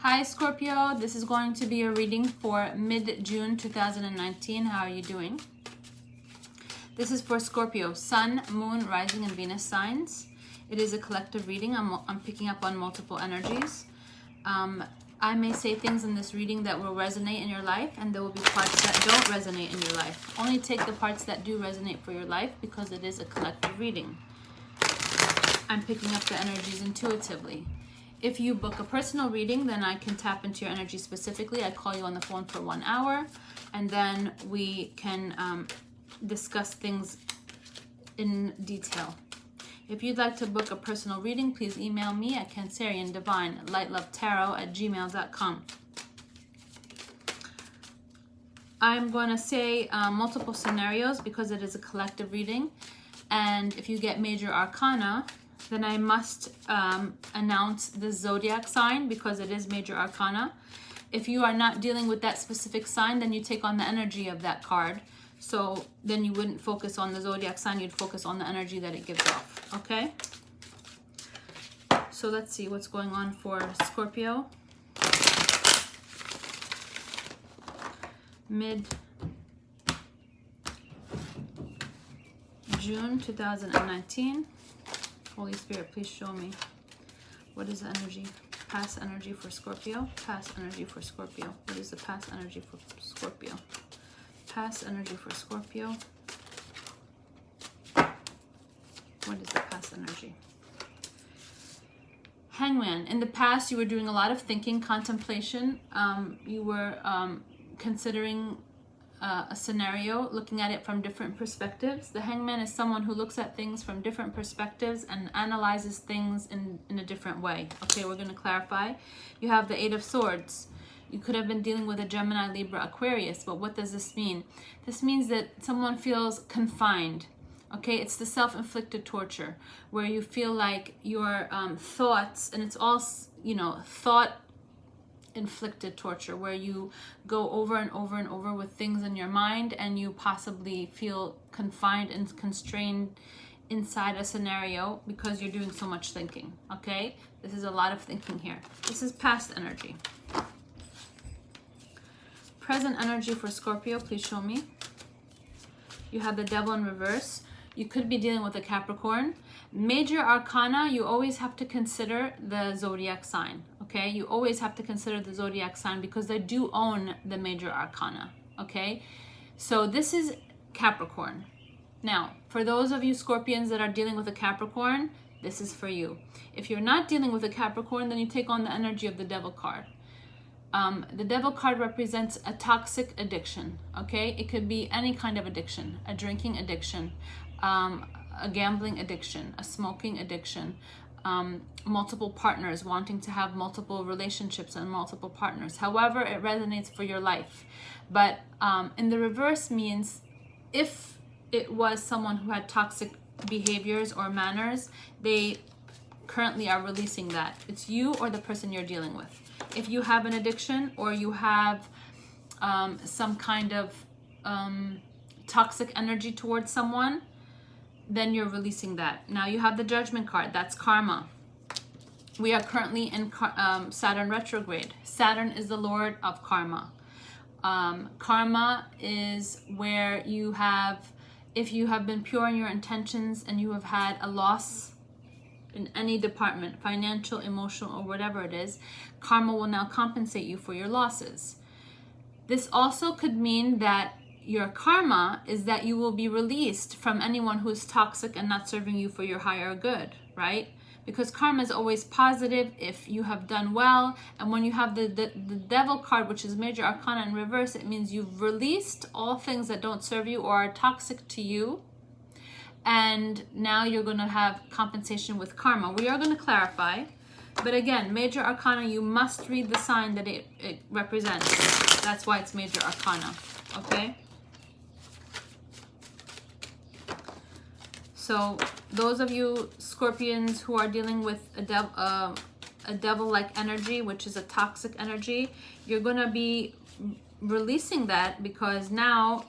Hi Scorpio, this is going to be a reading for mid-June 2019. How are you doing? This is for Scorpio, Sun, Moon, Rising, and Venus signs. It is a collective reading. I'm picking up on multiple energies. I may say things in this reading that will resonate in your life, and there will be parts that don't resonate in your life. Only take the parts that do resonate for your life because it is a collective reading. I'm picking up the energies intuitively. If you book a personal reading, then I can tap into your energy specifically. I call you on the phone for 1 hour, and then we can discuss things in detail. If you'd like to book a personal reading, please email me at Canceriandivinelightlovetarot@gmail.com. I'm going to say multiple scenarios because it is a collective reading, and if you get major arcana, then I must announce the zodiac sign because it is major arcana. If you are not dealing with that specific sign, then you take on the energy of that card. So then you wouldn't focus on the zodiac sign, you'd focus on the energy that it gives off, okay? So let's see what's going on for Scorpio. Mid-June 2019. Holy Spirit, please show me. What is the energy? Past energy for Scorpio. Past energy for Scorpio. What is the past energy for Scorpio? Past energy for Scorpio. What is the past energy? Hangman. In the past, you were doing a lot of thinking, contemplation. You were considering a scenario, looking at it from different perspectives. The Hangman is someone who looks at things from different perspectives and analyzes things in a different way. Okay, we're going to clarify. You have the Eight of Swords. You could have been dealing with a Gemini, Libra, Aquarius, but what does this mean? This means that someone feels confined. Okay, it's the self-inflicted torture where you feel like your thoughts, and it's all, you know, thought inflicted torture where you go over and over and over with things in your mind and you possibly feel confined and constrained inside a scenario because you're doing so much thinking. Okay, this is a lot of thinking here. This is past energy. Present energy for Scorpio, please show me. You have the Devil in reverse. You could be dealing with a Capricorn. Major arcana, you always have to consider the zodiac sign. Okay, you always have to consider the zodiac sign because they do own the major arcana. Okay, so this is Capricorn. Now, for those of you Scorpions that are dealing with a Capricorn, this is for you. If you're not dealing with a Capricorn, then you take on the energy of the Devil card. The Devil card represents a toxic addiction. Okay, it could be any kind of addiction: a drinking addiction, a gambling addiction, a smoking addiction, multiple partners, wanting to have multiple relationships and multiple partners. However, it resonates for your life. But in the reverse means if it was someone who had toxic behaviors or manners, they currently are releasing that. It's you or the person you're dealing with. If you have an addiction or you have some kind of toxic energy towards someone, then you're releasing that. Now you have the Judgment card. That's karma. We are currently in Saturn retrograde. Saturn is the Lord of karma. Karma is where you have, if you have been pure in your intentions and you have had a loss in any department, financial, emotional, or whatever it is, karma will now compensate you for your losses. This also could mean that your karma is that you will be released from anyone who is toxic and not serving you for your higher good, right? Because karma is always positive if you have done well. And when you have the Devil card, which is major arcana in reverse, it means you've released all things that don't serve you or are toxic to you. And now you're going to have compensation with karma. We are going to clarify. But again, major arcana, you must read the sign that it represents. That's why it's major arcana. Okay? So those of you Scorpions who are dealing with a devil-like energy, which is a toxic energy, you're going to be releasing that because now,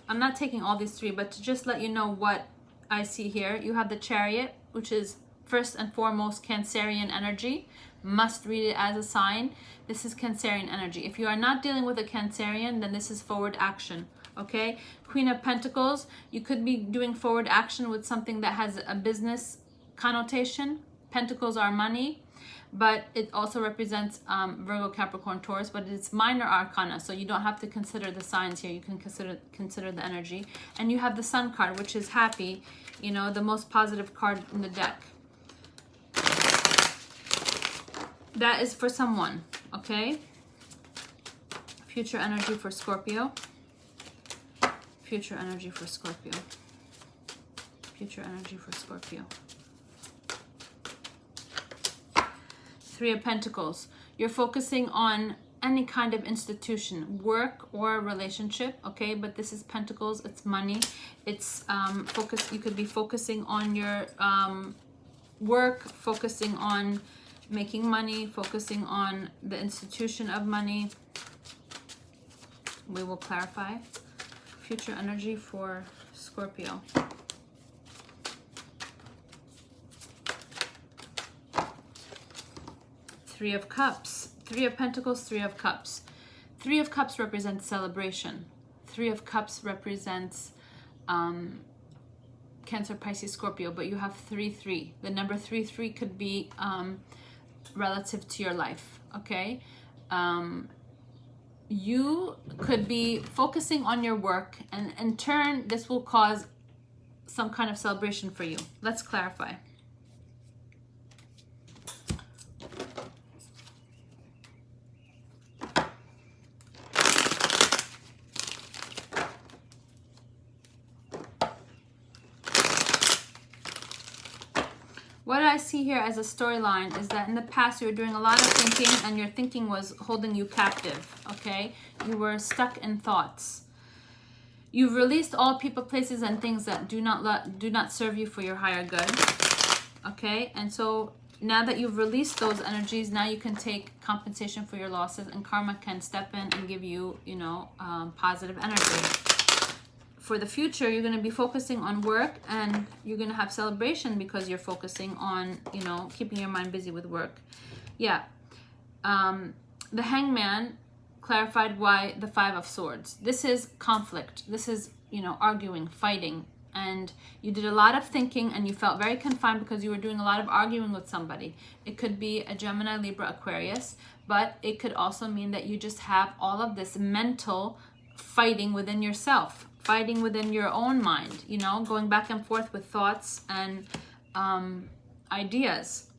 I'm not taking all these three, but to just let you know what I see here, you have the Chariot, which is first and foremost Cancerian energy. must read it as a sign. This is Cancerian energy. If you are not dealing with a Cancerian, then this is forward action. Okay, Queen of Pentacles, you could be doing forward action with something that has a business connotation. Pentacles are money, but it also represents Virgo, Capricorn, Taurus, but it's minor arcana, so you don't have to consider the signs here. You can consider the energy. And you have the Sun card, which is happy, you know, the most positive card in the deck. That is for someone, okay? Future energy for Scorpio. Future energy for Scorpio. Future energy for Scorpio. Three of Pentacles. You're focusing on any kind of institution, work or relationship, okay? But this is Pentacles, it's money. It's focus. You could be focusing on your work, focusing on making money, focusing on the institution of money. We will clarify. Future energy for Scorpio. Three of Cups. Three of Pentacles, Three of Cups. Three of Cups represents celebration. Three of Cups represents Cancer, Pisces, Scorpio, but you have 3-3. The number 3-3 could be relative to your life, okay? You could be focusing on your work, and in turn, this will cause some kind of celebration for you. Let's clarify. What I see here as a storyline is that in the past you were doing a lot of thinking, and your thinking was holding you captive, okay? You were stuck in thoughts. You've released all people, places, and things that do not serve you for your higher good, okay? And so now that you've released those energies, now you can take compensation for your losses, and karma can step in and give you, you know, positive energy. For the future, you're going to be focusing on work, and you're going to have celebration because you're focusing on, you know, keeping your mind busy with work. Yeah. The Hangman clarified why the Five of Swords. This is conflict. This is, you know, arguing, fighting. And you did a lot of thinking, and you felt very confined because you were doing a lot of arguing with somebody. It could be a Gemini, Libra, Aquarius, but it could also mean that you just have all of this mental fighting within yourself. Fighting within your own mind, you know, going back and forth with thoughts and ideas.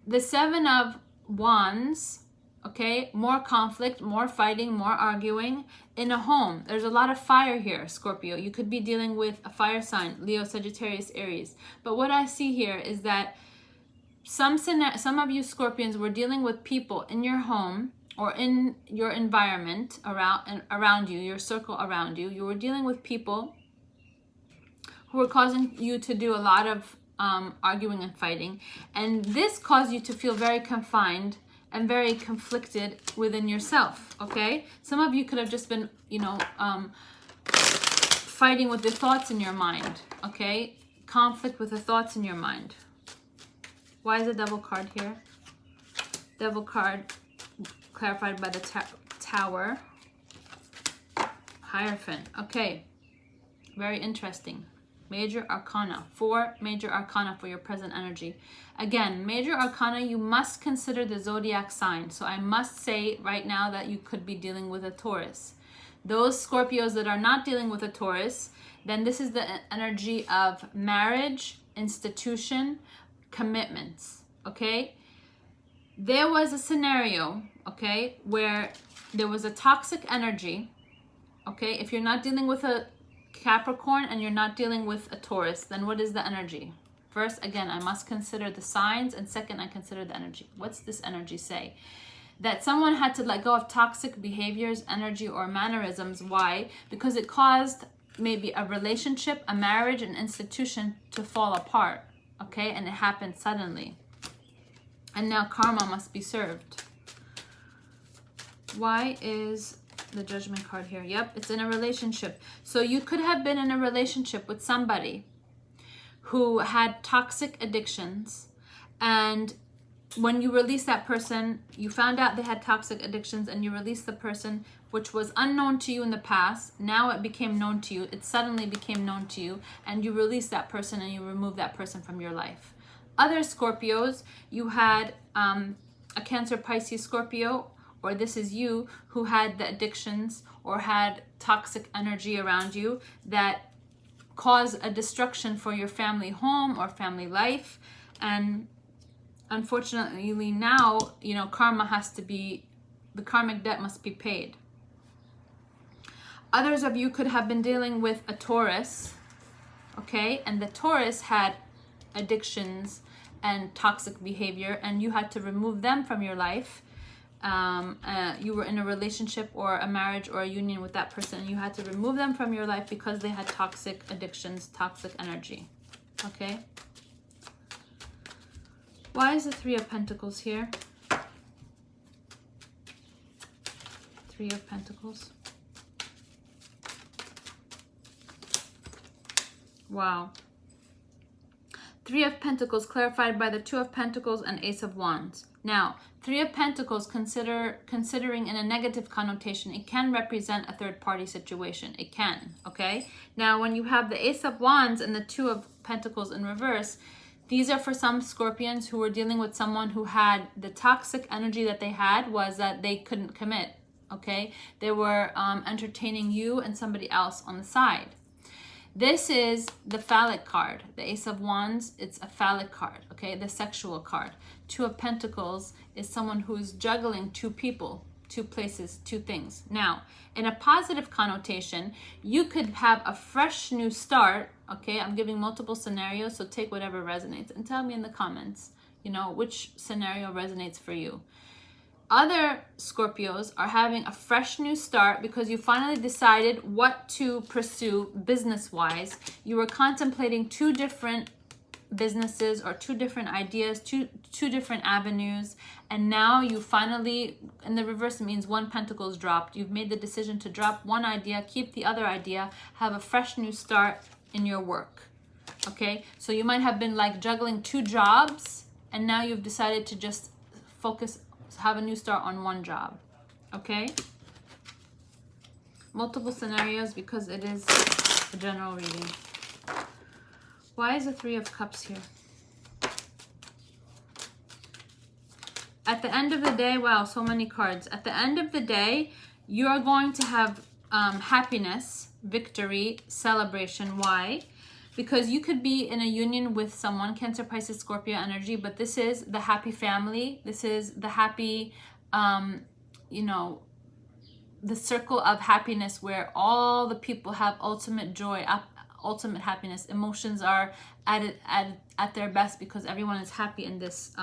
The Seven of Wands, okay, more conflict, more fighting, more arguing in a home. There's a lot of fire here, Scorpio. You could be dealing with a fire sign, Leo, Sagittarius, Aries. But what I see here is that some of you Scorpions were dealing with people in your home or in your environment around you, your circle around you. You were dealing with people who were causing you to do a lot of arguing and fighting. And this caused you to feel very confined and very conflicted within yourself, okay? Some of you could have just been, you know, fighting with the thoughts in your mind, okay? Conflict with the thoughts in your mind. Why is the Devil card here? Devil card clarified by the Tower. Hierophant. Okay. Very interesting. Major Arcana. 4 Major Arcana for your present energy. Again, Major Arcana, you must consider the zodiac sign. So I must say right now that you could be dealing with a Taurus. Those Scorpios that are not dealing with a Taurus, then this is the energy of marriage, institution, commitments. Okay? There was a scenario, okay, where there was a toxic energy, okay? If you're not dealing with a Capricorn and you're not dealing with a Taurus, then what is the energy? First, again, I must consider the signs, and second, I consider the energy. What's this energy say? That someone had to let go of toxic behaviors, energy, or mannerisms. Why? Because it caused maybe a relationship, a marriage, an institution to fall apart, okay? And it happened suddenly. And now karma must be served. Why is the Judgment card here? Yep, it's in a relationship. So you could have been in a relationship with somebody who had toxic addictions, and when you release that person, you found out they had toxic addictions and you released the person, which was unknown to you in the past. Now it became known to you. It suddenly became known to you, and you release that person and you remove that person from your life. Other Scorpios, you had a Cancer, Pisces, Scorpio, or this is you who had the addictions or had toxic energy around you that caused a destruction for your family home or family life. And unfortunately now, you know, karma has to be, the karmic debt must be paid. Others of you could have been dealing with a Taurus, okay? And the Taurus had addictions and toxic behavior, and you had to remove them from your life. You were in a relationship or a marriage or a union with that person, and you had to remove them from your life because they had toxic addictions, toxic energy, okay? Why is the Three of Pentacles here? Three of Pentacles. Wow. Three of Pentacles clarified by the Two of Pentacles and Ace of Wands. Now, Three of Pentacles, considering in a negative connotation, it can represent a third-party situation. It can, okay? Now, when you have the Ace of Wands and the Two of Pentacles in reverse, these are for some Scorpions who were dealing with someone who had the toxic energy that they had was that they couldn't commit, okay? They were entertaining you and somebody else on the side. This is the phallic card. The Ace of Wands, it's a phallic card, okay? The sexual card. Two of Pentacles is someone who is juggling two people, two places, two things. Now, in a positive connotation, you could have a fresh new start, okay? I'm giving multiple scenarios, so take whatever resonates and tell me in the comments, you know, which scenario resonates for you. Other Scorpios are having a fresh new start because you finally decided what to pursue business-wise. You were contemplating two different businesses or two different ideas, two different avenues, and now you finally, in the reverse, it means one pentacle is dropped. You've made the decision to drop one idea, keep the other idea, have a fresh new start in your work, okay? So you might have been like juggling two jobs, and now you've decided to just focus, have a new start on one job, okay? Multiple scenarios because it is a general reading. Why is the Three of Cups here? At the end of the day, wow, so many cards. At the end of the day, you are going to have happiness, victory, celebration. Why? Because you could be in a union with someone, Cancer, Pisces, Scorpio energy, but this is the happy family. This is the happy, you know, the circle of happiness where all the people have ultimate joy, ultimate happiness. Emotions are at their best because everyone is happy in this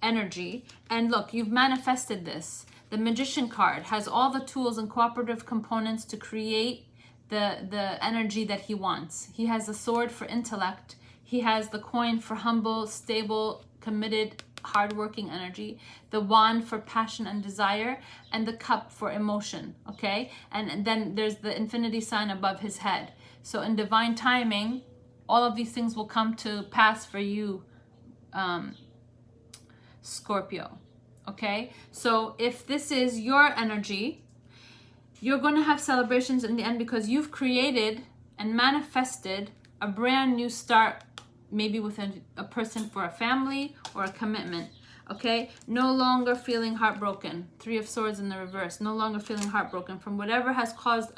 energy. And look, you've manifested this. The Magician card has all the tools and cooperative components to create the energy that he wants. He has the sword for intellect. He has the coin for humble, stable, committed, hardworking energy, the wand for passion and desire, and the cup for emotion, okay? And then there's the infinity sign above his head. So in divine timing, all of these things will come to pass for you, Scorpio, okay? So if this is your energy, you're going to have celebrations in the end because you've created and manifested a brand new start, maybe with a person for a family or a commitment, okay? No longer feeling heartbroken. Three of Swords in the reverse. No longer feeling heartbroken from whatever has caused,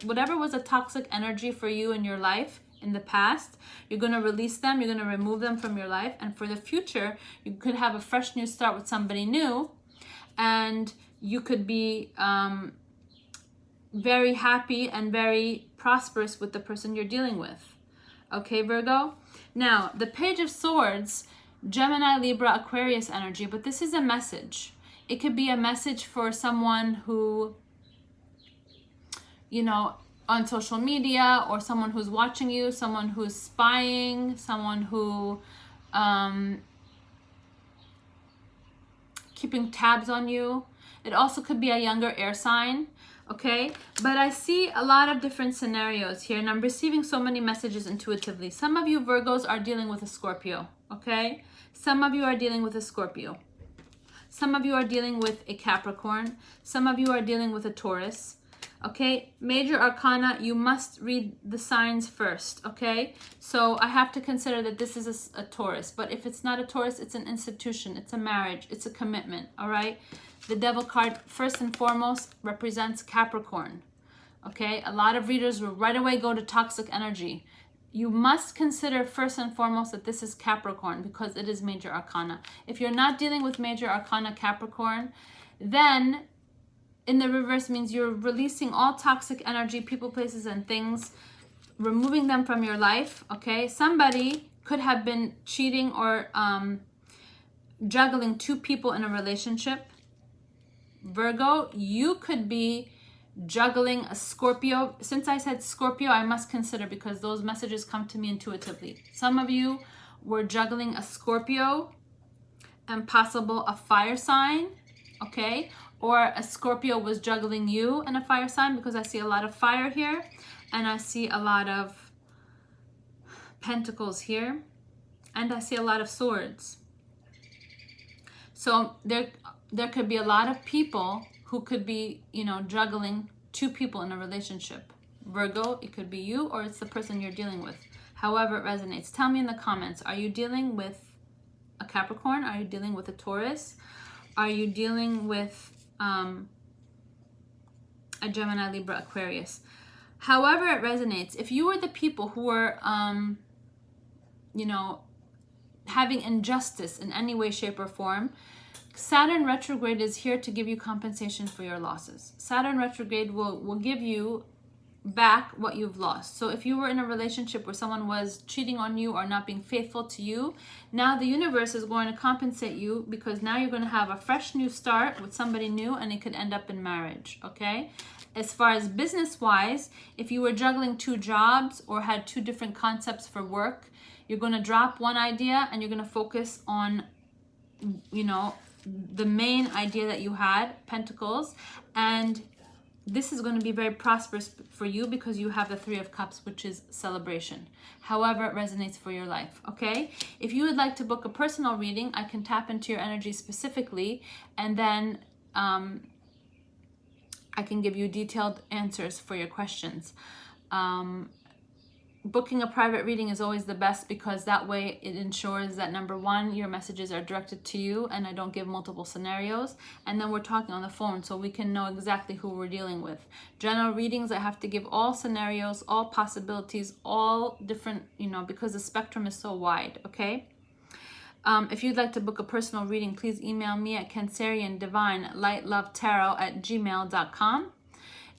whatever was a toxic energy for you in your life in the past. You're going to release them. You're going to remove them from your life. And for the future, you could have a fresh new start with somebody new. And you could be very happy and very prosperous with the person you're dealing with. Okay, Virgo? Now, the Page of Swords, Gemini, Libra, Aquarius energy, but this is a message. It could be a message for someone who, you know, on social media, or someone who's watching you, someone who's spying, someone who keeping tabs on you. It also could be a younger air sign. Okay, but I see a lot of different scenarios here, and I'm receiving so many messages intuitively. Some of you Virgos are dealing with a Scorpio, okay? Some of you are dealing with a Scorpio. Some of you are dealing with a Capricorn. Some of you are dealing with a Taurus. Okay, major arcana, you must read the signs first, okay? So I have to consider that this is a Taurus, but if it's not a Taurus, it's an institution, it's a marriage, it's a commitment, all right? The Devil card, first and foremost, represents Capricorn, okay? A lot of readers will right away go to toxic energy. You must consider first and foremost that this is Capricorn because it is major arcana. If you're not dealing with major arcana Capricorn, then in the reverse means you're releasing all toxic energy, people, places, and things, removing them from your life, okay? Somebody could have been cheating or juggling two people in a relationship. Virgo, you could be juggling a Scorpio. Since I said Scorpio, I must consider because those messages come to me intuitively. Some of you were juggling a Scorpio and possible a fire sign, okay? Or a Scorpio was juggling you and a fire sign because I see a lot of fire here and I see a lot of pentacles here and I see a lot of swords. So there could be a lot of people who could be, you know, juggling two people in a relationship. Virgo, it could be you or it's the person you're dealing with. However it resonates. Tell me in the comments, are you dealing with a Capricorn? Are you dealing with a Taurus? Are you dealing with a Gemini, Libra, Aquarius? However it resonates, if you were the people who were, you know, having injustice in any way, shape, or form, Saturn retrograde is here to give you compensation for your losses. Saturn retrograde will give you back what you've lost. So if you were in a relationship where someone was cheating on you or not being faithful to you, now the universe is going to compensate you because now you're going to have a fresh new start with somebody new and it could end up in marriage, okay? As far as business-wise, if you were juggling two jobs or had two different concepts for work, you're going to drop one idea and you're going to focus on, you know, the main idea that you had, Pentacles, and this is going to be very prosperous for you because you have the Three of Cups, which is celebration. However it resonates for your life, okay? If you would like to book a personal reading, I can tap into your energy specifically, and then I can give you detailed answers for your questions. Booking a private reading is always the best because that way it ensures that, number one, your messages are directed to you and I don't give multiple scenarios, and then we're talking on the phone so we can know exactly who we're dealing with. General readings, I have to give all scenarios, all possibilities, all different, you know, because the spectrum is so wide, okay? If you'd like to book a personal reading, please email me at Canceriandivinelightlovetarot@gmail.com.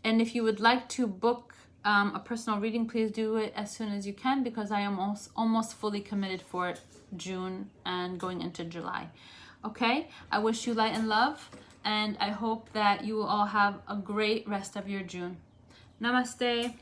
And if you would like to book a personal reading, please do it as soon as you can because I am almost fully committed for June and going into July. Okay, I wish you light and love, and I hope that you will all have a great rest of your June. Namaste.